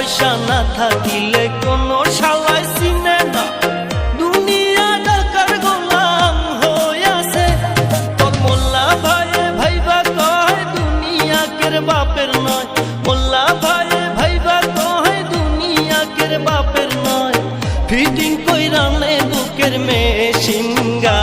পয়সা না থাকিলে কোনো শালায় চিনে না, দুনিয়া টাকার গোলাম হইয়াছে। তোর মোল্লা ভাইয়ে ভাইবা কয় দুনিয়া কের বাপের নয়, মোল্লা ভাইয়ে ভাইবা কয় দুনিয়া কের বাপের নয়। ফিটিং কইরা নে বুকের মেশিন গান